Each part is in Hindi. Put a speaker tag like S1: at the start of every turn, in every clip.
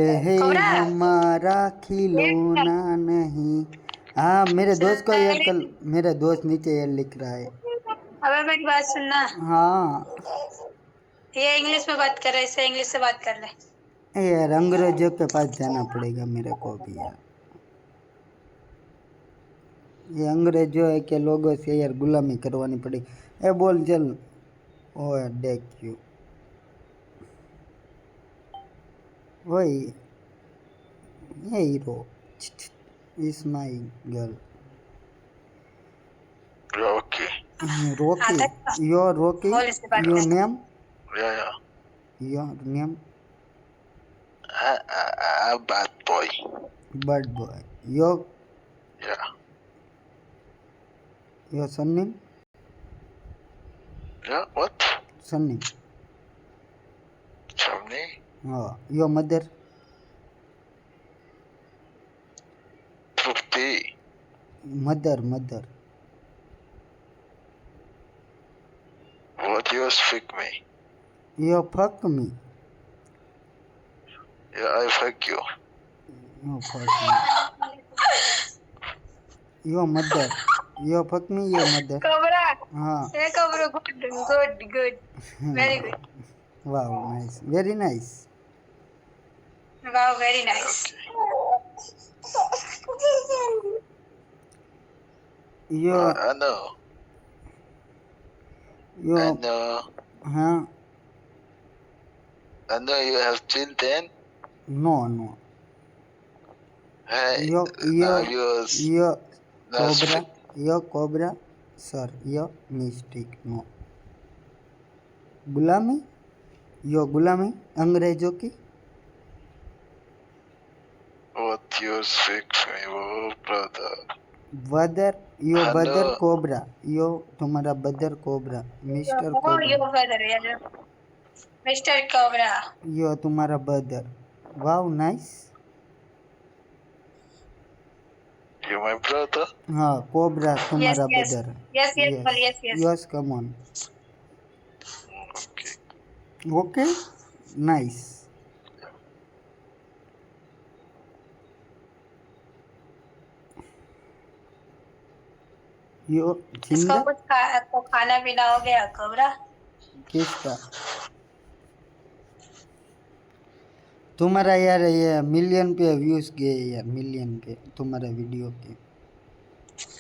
S1: है
S2: कोबरा
S1: हमारा खिलौना नहीं। हाँ मेरे दोस्त को यार कल मेरे दोस्त नीचे यार लिख रहा है।
S2: अबे मेरी बात सुनना,
S1: हाँ
S2: ये इंग्लिश में बात कर रहे, इससे इंग्लिश से बात कर ले।
S1: यार अंग्रेजों के पास जाना पड़ेगा मेरे को भी यार। ये अंग्रेजों के लोगों से यार गुलामी करवानी पड़ेगी। ए बोल चल। ओ देख यू वही ये hero is my girl
S3: Rocky.
S1: रोकी
S2: आता है
S1: योर रोकी
S2: बोल, इससे बात
S1: योर
S2: कर।
S1: Name
S3: Yeah.
S1: Your name
S3: Bad boy.
S1: Bird boy your
S3: Yeah.
S1: Your surname
S3: Yeah. What?
S1: Surname
S3: Chumney?
S1: हाँ your mother
S3: Trupti.
S1: Mother mother
S3: What you speak me?
S1: Your fuck me
S3: Yeah, I fuck you.
S1: Your fuck me your mother your fuck me your mother
S2: cobra,
S1: हाँ
S2: ये cobra, good good good, very good,
S1: वाह nice very nice
S2: wow very nice.
S1: Your
S3: I know. I
S1: your
S3: know.
S1: हाँ
S3: I know you have children.
S1: No no
S3: Hey,
S1: yo
S3: now
S1: yo
S3: you
S1: yo
S3: now
S1: cobra
S3: speak.
S1: Yo cobra sir yo mistake no गुलामी यो गुलामी अंग्रेजों की
S3: What you speak me, oh brother.
S1: बदर यो
S3: Hello.
S1: बदर कोबरा यो तुम्हारा brother cobra mister
S2: oh
S1: cobra
S2: you brother यार, मिस्टर कोबरा।
S1: यो तुम्हारा बदर वाह नाइस
S3: You my brother?
S1: हाँ कोबरा
S2: यस
S1: तुम्हारा
S2: yes
S1: brother
S2: yes yes
S1: yes
S2: बोल, yes yes.
S1: Yes come on
S3: Okay.
S1: Okay nice yo
S2: इसको
S1: जिंदा
S2: कुछ तो खाना पीना हो गया कोबरा?
S1: किसका तुम्हारा यार ये मिलियन पे व्यूज गए यार मिलियन पे तुम्हारे वीडियो के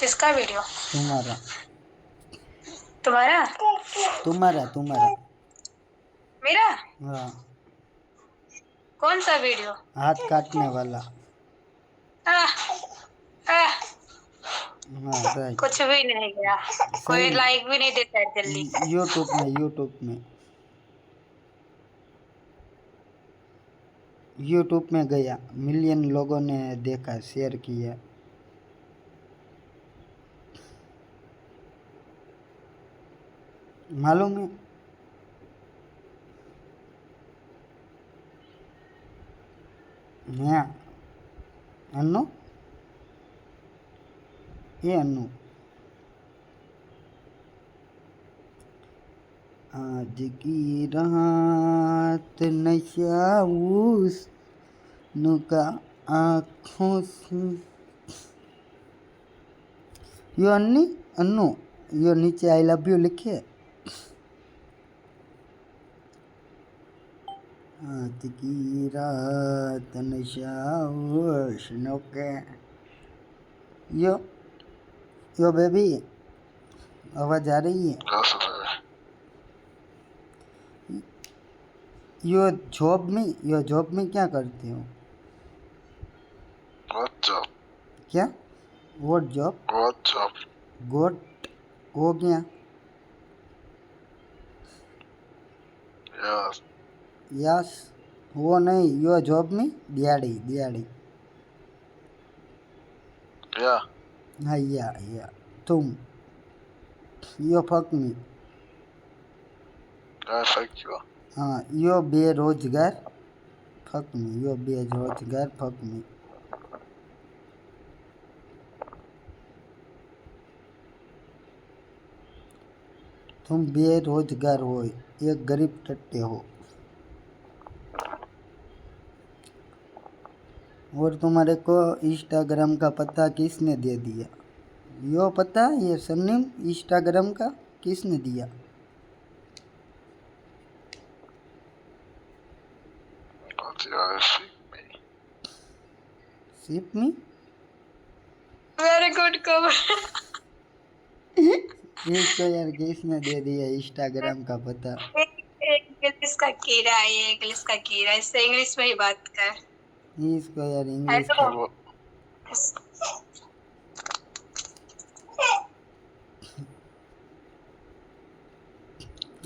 S2: किसका वीडियो?
S1: तुम्हारा
S2: तुम्हारा?
S1: तुम्हारा तुम्हारा
S2: मेरा?
S1: हाँ
S2: कौन सा वीडियो?
S1: हाथ काटने वाला
S2: आह, आह,
S1: हाँ राइट
S2: कुछ भी नहीं गया, कोई
S1: सही
S2: लाइक भी नहीं देता है जल्दी।
S1: यूट्यूब में गया मिलियन लोगों ने देखा शेयर किया मालूम है हाँ अन्नू ये अन्नू आज की रात नशा उस नुका आँखों से यो अन्नी अन्नू यो नीचे आई लव यू लिखे आज की रात नशा उस नुका यो बेबी आवाज आ रही है
S3: Yes, sir.
S1: यो जॉब में क्या करते हो
S3: What job?
S1: क्या व्हाट जॉब
S3: What job?
S1: गोट हो गया
S3: Yes.
S1: यस वो नहीं यो जॉब में दिहाड़ी दिहाड़ी
S3: Yeah.
S1: हाँ या तुम yo fuck me
S3: I fuck you.
S1: हाँ यो बेरोजगार फक मी यो बेरोजगार फक मी तुम बेरोजगार हो एक गरीब टट्टे हो और तुम्हारे को इंस्टाग्राम का पता किसने दे दिया? यो पता, ये सरनेम इंस्टाग्राम का किसने दिया?
S3: But you are sick me.
S1: Sip me?
S2: Very good cover.
S1: इसको यार किसने दे दिया इंस्टाग्राम का पता?
S2: इंग्लिश का कीड़ा है ये, इंग्लिश का कीड़ा, इससे इंग्लिश में ही बात कर।
S1: इसको यार इंग्लिश
S2: हेलो।
S1: का
S3: Hello.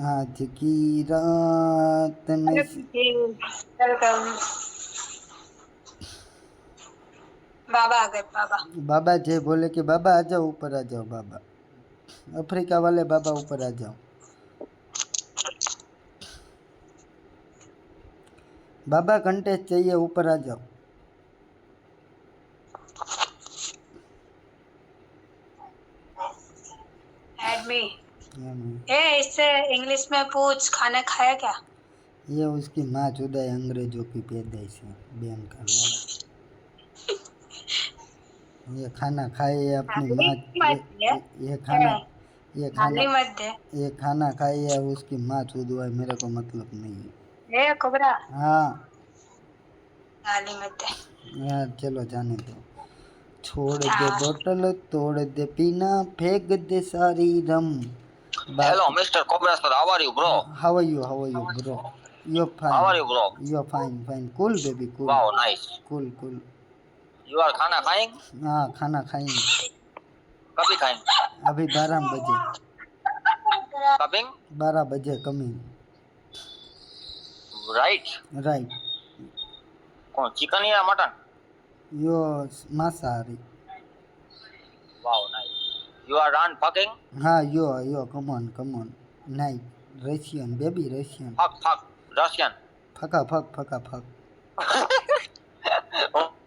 S1: आज की रात में
S2: वेलकम। बाबा आ गए बाबा।
S1: बाबा जय बोले कि बाबा आ जाओ, ऊपर आ जाओ बाबा। अफ्रीका वाले बाबा ऊपर आ जाओ। बाबा कंटेस्ट चाहिए, ऊपर आ जाओ।
S2: Add me. इससे इंग्लिश में पूछ, खाना खाया क्या?
S1: ये उसकी माँ चुदा है, अंग्रेजों की पैदाइश है, बैन कर लो। ये खाना खाए, ये अपनी माँ, ये खाना
S2: गाली मत दे।
S1: ये खाना खाए या उसकी माँ चुदवा है, मेरे को मतलब नहीं है।
S2: ए कोबरा,
S1: हाँ
S2: गाली मत दे।
S1: यार चलो जाने दो। छोड़ दे बोतल, तोड़ दे पीना, फेंक दे सारी रम।
S4: Hello, Mr. Cobra sir. How are you, bro?
S1: How are you, bro? You're fine.
S4: How are you, bro?
S1: You're fine. Cool baby, cool.
S4: Wow, nice.
S1: Cool.
S4: You are खाना खाएंगे?
S1: हाँ खाना खाएंगे।
S4: कभी खाएंगे?
S1: अभी 12 बजे।
S4: कभी?
S1: 12 बजे कमिंग।
S4: Right. कौन, चिकन या मटन?
S1: यो मांसाहारी।
S4: Wow, nice. You are done fucking?
S1: हाँ यो come on night Russian baby Russian.
S4: Fuck, Russian.
S1: फका fuck.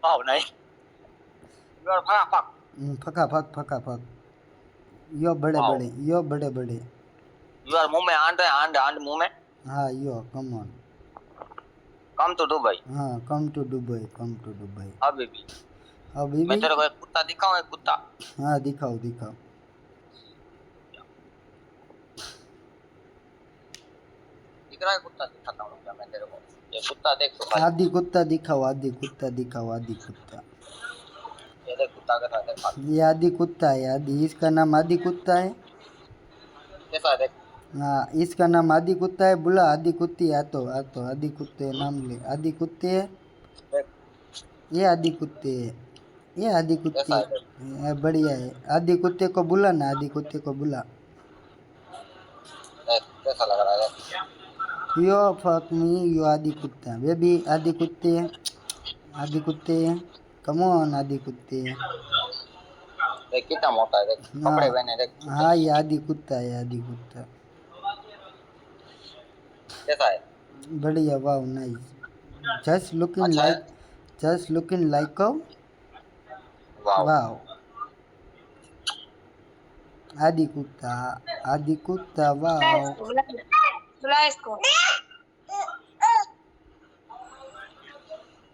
S4: Wow, nice. You are fuck.
S1: फका फक। यो बड़े
S4: Wow.
S1: बड़े।
S4: You are मुंह में आंड मुंह में?
S1: हाँ yo come on.
S4: Come to Dubai.
S1: हाँ कम टू दुबई।
S4: अभी भी।
S1: अभी
S4: मैं
S1: भी?
S4: तेरे को एक कुत्ता दिखाऊं, एक कुत्ता?
S1: हाँ दिखाओ।
S4: दिख रहा है कुत्ता? दिखाता हूँ क्या मैं तेरे को? ये कुत्ता देख तो भाई।
S1: आदि कुत्ता दिखाओ।
S4: ये देख कुत्ता कैसा है, देख।
S1: ये आदि कुत्ता है, इसका नाम आदि कुत्ता है।
S4: कैसा है, देख।
S1: हाँ इसका नाम आदि कुत्ता है। बुला आदि कुत्ती, आ तो आदि कुत्ते नाम ले। आदि कुत्ते है
S4: देख।
S1: ये, आदि कुत्ते है ये, आदि कुत्ती
S4: कैसा है, देख।
S1: है, बढ़िया है। आदि कुत्ते को बुला ना, आदि कुत्ते को बुला।
S4: देख कैसा लग रहा है, देख।
S1: यो फक मी, यो आदि कुत्ता बेबी। आदि कुत्ते कम ऑन, आदि कुत्ते।
S4: देख कितना मोटा है, देख। कपड़े पहने, देख।
S1: हाँ ये आदि कुत्ता है।
S4: कैसा है?
S1: बढ़िया, वाह नाइस। जस्ट लुकिंग
S4: अच्छा
S1: लाइक
S4: वाओ।
S1: वाह। आदि कुत्ता वाह।
S2: बुला इसको।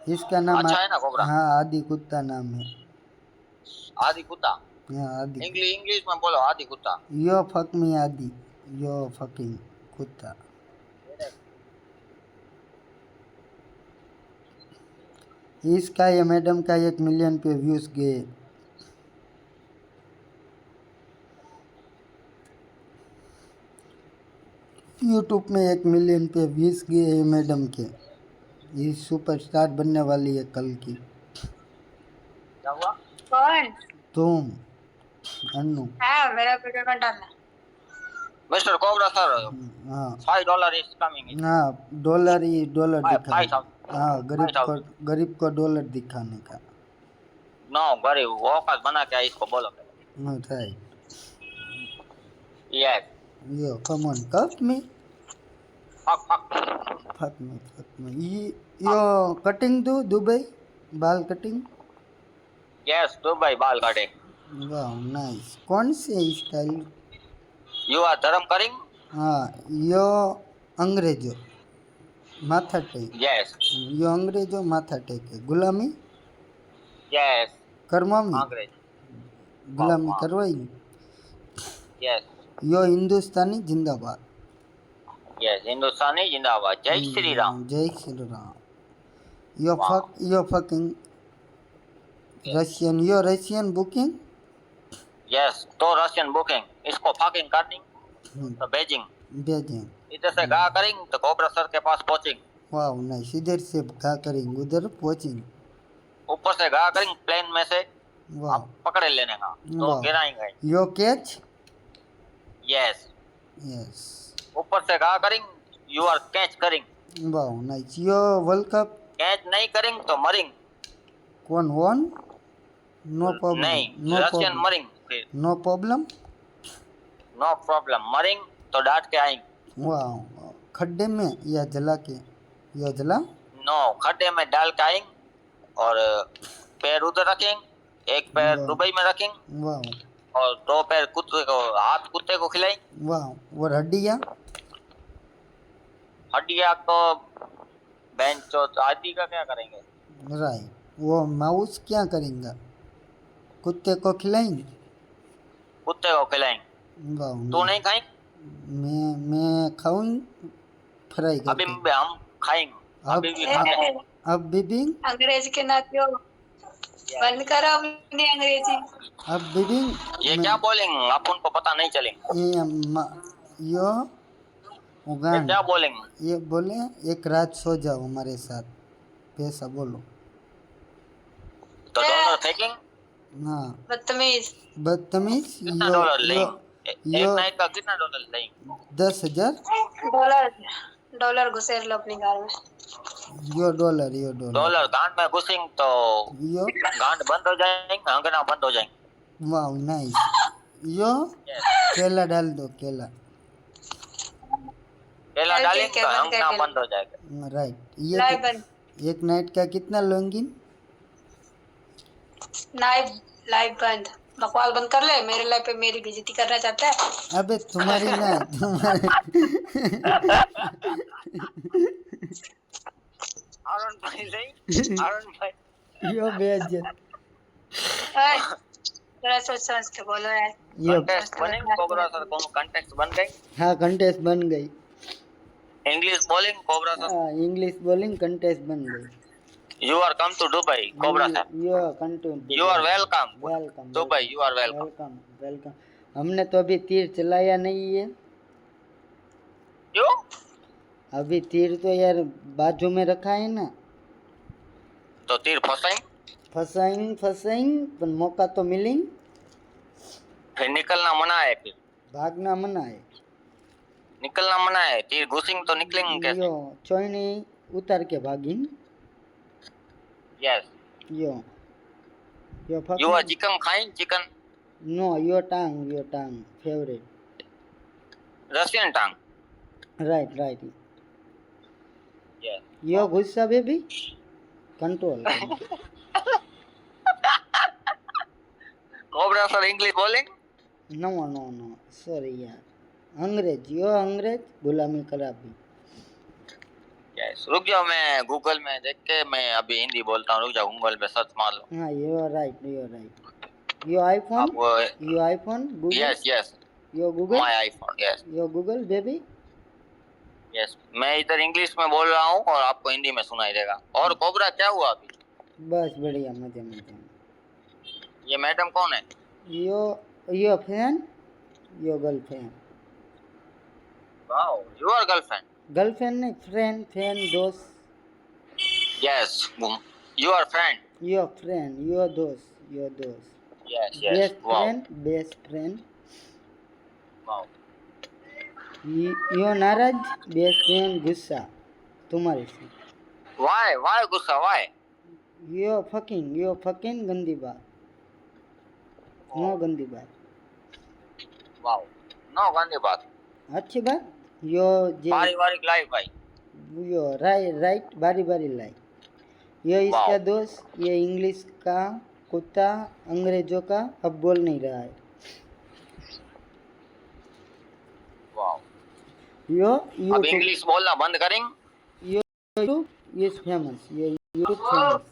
S1: इसका नाम
S4: अच्छा है ना कोबरा?
S1: हाँ आदि कुत्ता नाम है।
S4: आदि कुत्ता?
S1: हाँ आदि।
S4: इंग्लिश में बोलो, आदि कुत्ता।
S1: यो फक मी आदि, यो फकिंग कुत्ता। इसका ये मैडम का 1 मिलियन पे व्यूज गए। यूट्यूब में 1 मिलियन पे व्यूज गए ये मैडम के। ये सुपरस्टार बनने वाली है कल की।
S4: क्या हुआ?
S2: कौन?
S1: तुम अन्नू।
S2: हाँ मेरा वीडियो में डालना।
S4: मिस्टर कोबरा सर,
S1: हाँ
S4: $5 इज कमिंग।
S1: हाँ डॉलर दिखा।
S4: 5,000।
S1: हाँ गरीब को डॉलर दिखाने का।
S4: नो गरीब वो औकात बना के इसको बोलो।
S1: No right.
S4: Yes.
S1: Yo come on cut me.
S4: Fuck
S1: me. Yo cutting दो दुबई, बाल कटिंग।
S4: यस, दुबई बाल कटिंग।
S1: वाह नाइस। कौन से स्टाइल?
S4: यू आर धर्म करिंग?
S1: हाँ यो अंग्रेजो माथा टेक।
S4: यस।
S1: यो अंग्रेजो माथा टेक है। गुलामी
S4: यस
S1: करवामी
S4: अंग्रेज
S1: गुलामी करवाई
S4: यस
S1: यो हिंदुस्तानी जिंदाबाद
S4: यस हिंदुस्तानी जिंदाबाद जय श्री राम
S1: जय श्री राम यो
S4: वाह।
S1: फकिंग रशियन यो रशियन बुकिंग
S4: यस तो रशियन बुकिंग इसको फकिंग करनी तो बेजिंग
S1: बेजिंग
S4: इधर से गा करेंगे तो कोबरा सर के पास पहुंचेंगे
S1: वाह नाइस इधर से गा करेंगे उधर पहुंचेंगे
S4: ऊपर से गा करेंगे प्लेन में से
S1: वाह
S4: आप पकड़े लेने का तो
S1: वाह।
S4: गिराएंगे
S1: यो कैच
S4: यस
S1: यस
S4: ऊपर से गा करेंगे यू आर कैच करेंगे
S1: वाह नाइस यो वर्ल्ड कप
S4: कैच नहीं करेंगे तो मरेंगे
S1: कौन वन नो प्रॉब्लम
S4: नहीं
S1: नो
S4: रशियन
S1: प्रॉब्लम
S4: मरेंगे फिर
S1: नो प्रॉब्लम
S4: नो प्रॉब्लम मरेंगे तो डांट के आएंगे
S1: वाह खड्डे में या जला के या जला
S4: नो खड्डे में डाल के आएंगे और पैर उधर रखेंगे एक पैर
S1: वाह।
S4: दुबई में रखेंगे
S1: वाह
S4: और दो पैर कुत्ते को हाथ कुत्ते को खिलाएंगे
S1: वाह और हड्डियाँ
S4: हड्डियाँ को बेंच चौथ आदि का क्या करेंगे
S1: राइट वो माउस क्या करेंगे कुत्ते को खिलाएंगे
S4: कुत्ते को खिलाएंगे
S1: वाह
S4: तू नहीं खाएंगे
S1: मैं खाऊं फ्राई
S4: अभी
S1: करके
S4: हम खाएंगे अभी भी खाएंगे
S1: अब बिबिंग
S2: अंग्रेज के नाते बंद करो अपनी अंग्रेजी।
S1: अब बिबिंग
S4: ये क्या बोलेंगे अपन को पता नहीं चलेगा
S1: ये यो
S4: ये
S1: उगान
S4: क्या बोलेंगे
S1: ये बोले एक रात सो जाओ हमारे साथ पैसा बोलो
S4: तो डॉलर फेंकेंगे
S1: हाँ
S2: बदतमीज।
S1: बदतमीज
S4: कितना
S1: यो
S4: डॉलर
S1: यो
S4: लेंगे एक
S1: यो
S4: नाइट का कितना डॉलर लेंगे
S1: 10,000
S2: डॉलर डॉलर घुसेर लो अपनी गाल में।
S1: यो डॉलर
S4: डॉलर गांड में घुसेंगे तो
S1: यो
S4: गांड बंद हो जाएंगे अंगना बंद हो जाएंगे
S1: वाह नाइस यो केला डाल दो केला
S4: केला
S2: चल
S4: डालेंगे
S2: ठीक है,
S4: तो
S2: बंद कर
S4: अंगना
S2: केला।
S4: बंद हो जाएगा
S1: राइट
S2: लाइव
S1: ये
S2: बंद
S1: एक नाइट का कितना लोगी
S2: लाइव बंद बकवास बंद कर ले। मेरे लाइव पे मेरी बेइज्जती करना चाहता है।
S1: अबे तुम्हारी ना तुम्हारी
S4: अरुण भाई नहीं अरुण भाई
S1: यो बेइज्जत
S2: ओए, थोड़ा सोच समझ के बोलो यार।
S1: यो
S4: कंटेस्ट बनेंगे कोबरा सर को कंटेस्ट बन गए
S1: हाँ कंटेस्ट बन गई
S4: इंग्लिश बोलिंग कोबरा सर
S1: हाँ इंग्लिश बोलिंग कंटेस्ट बन गई
S4: you are come to Dubai cobra sir
S1: yo contest
S4: you are welcome
S1: welcome
S4: Dubai you are welcome
S1: welcome welcome हमने तो अभी तीर चलाया नहीं है
S4: क्यों
S1: अभी तीर तो यार बाजू में रखा है ना
S4: तो तीर फंसाएंगे
S1: फसाएंगे पर मौका तो मिलेंगे
S4: फिर निकलना मना है फिर
S1: भागना मना है
S4: निकलना मना है तीर घुसेंगे तो निकलेंगे कैसे
S1: यो चोइनी उतार के भागिंग
S4: yes
S1: yo yo
S4: you are chicken खाएंगे चिकन
S1: नो यो टांग फेवरेट
S4: रशियन टांग
S1: राइट
S4: यस
S1: यो गुस्सा baby control
S4: cobra sir English बोलेंगे
S1: नो सॉरी यार अंग्रेज गुलामी खराबी
S4: यस रुक जाओ मैं गूगल में देख के मैं अभी हिंदी बोलता हूँ रुक जाओ गूगल पे सर्च मार लो
S1: हाँ you are right yo iPhone Google
S4: yes
S1: yo Google
S4: my iPhone yes
S1: yo Google baby
S4: yes मैं इधर इंग्लिश में बोल रहा हूँ और आपको हिंदी में सुनाई देगा और कोबरा क्या हुआ अभी
S1: बस बढ़िया मजे
S4: ये मैडम कौन है
S1: yo fan yo girlfriend
S4: wow your
S1: girlfriend नहीं फैन दोस्त
S4: यस योर फ्रेंड
S1: यो दोस्त
S4: yes
S1: best friend
S4: wow
S1: yo नाराज बेस्ट फ्रेंड गुस्सा तुम्हारे से
S4: व्हाई गुस्सा व्हाई
S1: यो फकिंग गंदी बात नो गंदी बात
S4: वाओ नो गंदी बात
S1: अच्छी बात यो जे
S4: पारिवारिक लाइफ भाई
S1: यो राइट बारी लाई ये इसका दोस्त ये इंग्लिश का कुत्ता अंग्रेजों का अब बोल नहीं रहा है
S4: वाओ
S1: यो
S4: अब इंग्लिश बोलना बंद करेंगे
S1: यूट्यूब इज फेमस ये यूट्यूब फेमस